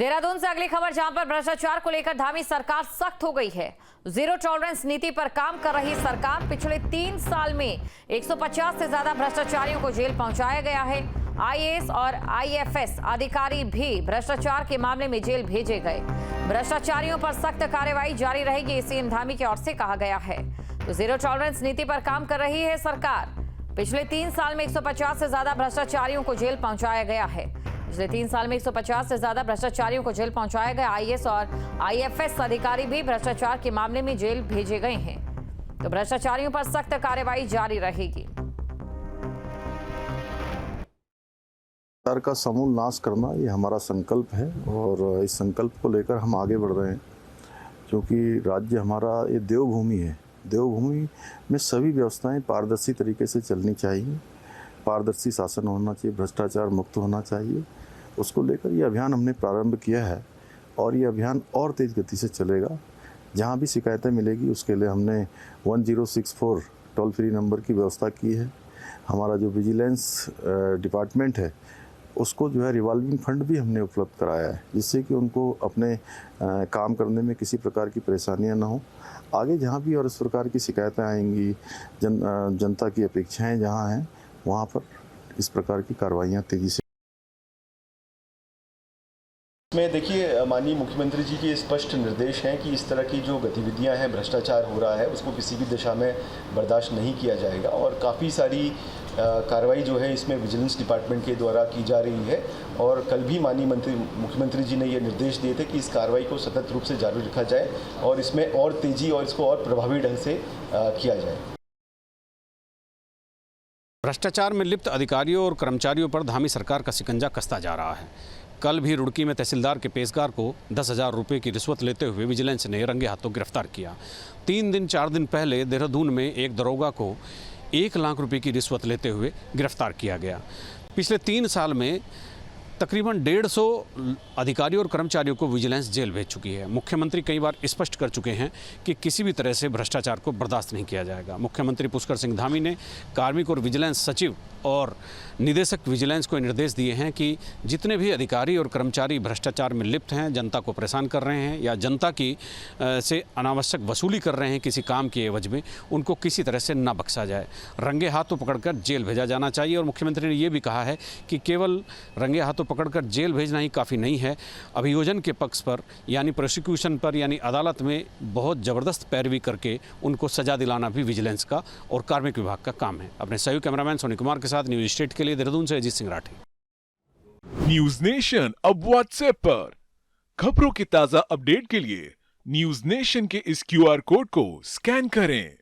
देहरादून से अगली खबर, जहां पर भ्रष्टाचार को लेकर धामी सरकार सख्त हो गई है। जीरो टॉलरेंस नीति पर काम कर रही सरकार पिछले 3 साल में 150 से ज्यादा भ्रष्टाचारियों को जेल पहुंचाया गया है। आईएएस और आईएफएस अधिकारी भी भ्रष्टाचार के मामले में जेल भेजे गए। भ्रष्टाचारियों पर सख्त कार्रवाई जारी रहेगी, सीएम धामी की ओर से कहा गया है। तो जीरो टॉलरेंस नीति पर काम कर रही है सरकार। पिछले 3 साल में 150 से ज्यादा भ्रष्टाचारियों को जेल पहुंचाया गया है। पिछले 3 साल में 150 से ज्यादा भ्रष्टाचारियों को जेल पहुंचाया गया। आईएएस और आईएफएस अधिकारी भी भ्रष्टाचार के मामले में जेल भेजे गए हैं। तो भ्रष्टाचारियों पर सख्त कार्रवाई जारी रहेगी। सरकार का समूल नाश करना ये हमारा संकल्प है और इस संकल्प को लेकर हम आगे बढ़ रहे हैं, क्योंकि राज्य हमारा ये देवभूमि है। देवभूमि में सभी व्यवस्थाएं पारदर्शी तरीके से चलनी चाहिए, पारदर्शी शासन होना चाहिए, भ्रष्टाचार मुक्त होना चाहिए। उसको लेकर ये अभियान हमने प्रारंभ किया है और ये अभियान और तेज़ गति से चलेगा। जहाँ भी शिकायतें मिलेगी उसके लिए हमने 1064 टोल फ्री नंबर की व्यवस्था की है। हमारा जो विजिलेंस डिपार्टमेंट है उसको जो है रिवॉल्विंग फंड भी हमने उपलब्ध कराया है, जिससे कि उनको अपने काम करने में किसी प्रकार की परेशानियां ना हो। आगे जहां भी और इस प्रकार की शिकायतें आएंगी, जनता की अपेक्षाएं जहां हैं वहां पर इस प्रकार की कार्रवाइयां तेजी से। इसमें देखिए, माननीय मुख्यमंत्री जी के स्पष्ट निर्देश हैं कि इस तरह की जो गतिविधियां हैं, भ्रष्टाचार हो रहा है, उसको किसी भी दिशा में बर्दाश्त नहीं किया जाएगा। और काफ़ी सारी कार्रवाई जो है इसमें विजिलेंस डिपार्टमेंट के द्वारा की जा रही है। और कल भी माननीय मुख्यमंत्री जी ने ये निर्देश दिए थे कि इस कार्रवाई को सतत रूप से जारी रखा जाए और इसमें और तेज़ी और इसको और प्रभावी ढंग से किया जाए। भ्रष्टाचार में लिप्त अधिकारियों और कर्मचारियों पर धामी सरकार का शिकंजा कसता जा रहा है। कल भी रुड़की में तहसीलदार के पेशकार को 10,000 रुपये की रिश्वत लेते हुए विजिलेंस ने रंगे हाथों गिरफ्तार किया। 4 दिन पहले देहरादून में एक दरोगा को 1 लाख रुपए की रिश्वत लेते हुए गिरफ्तार किया गया। पिछले 3 साल में तकरीबन 150 अधिकारियों और कर्मचारियों को विजिलेंस जेल भेज चुकी है। मुख्यमंत्री कई बार स्पष्ट कर चुके हैं कि किसी भी तरह से भ्रष्टाचार को बर्दाश्त नहीं किया जाएगा। मुख्यमंत्री पुष्कर सिंह धामी ने कार्मिक और विजिलेंस सचिव और निदेशक विजिलेंस को निर्देश दिए हैं कि जितने भी अधिकारी और कर्मचारी भ्रष्टाचार में लिप्त हैं, जनता को परेशान कर रहे हैं या जनता की से अनावश्यक वसूली कर रहे हैं किसी काम के एवज में, उनको किसी तरह से ना बख्शा जाए, रंगे हाथों पकड़कर जेल भेजा जाना चाहिए। और मुख्यमंत्री ने ये भी कहा है कि केवल रंगे हाथों पकड़कर जेल भेजना ही काफ़ी नहीं है, अभियोजन के पक्ष पर यानी प्रोसिक्यूशन पर यानी अदालत में बहुत ज़बरदस्त पैरवी करके उनको सजा दिलाना भी विजिलेंस का और कार्मिक विभाग का काम है। अपने सहयोगी कैमरामैन सोनी कुमार के साथ न्यूज स्टेट के लिए देहरादून से अजीत सिंह राठी। न्यूज नेशन अब व्हाट्सएप पर खबरों की ताजा अपडेट के लिए न्यूज नेशन के इस QR कोड को स्कैन करें।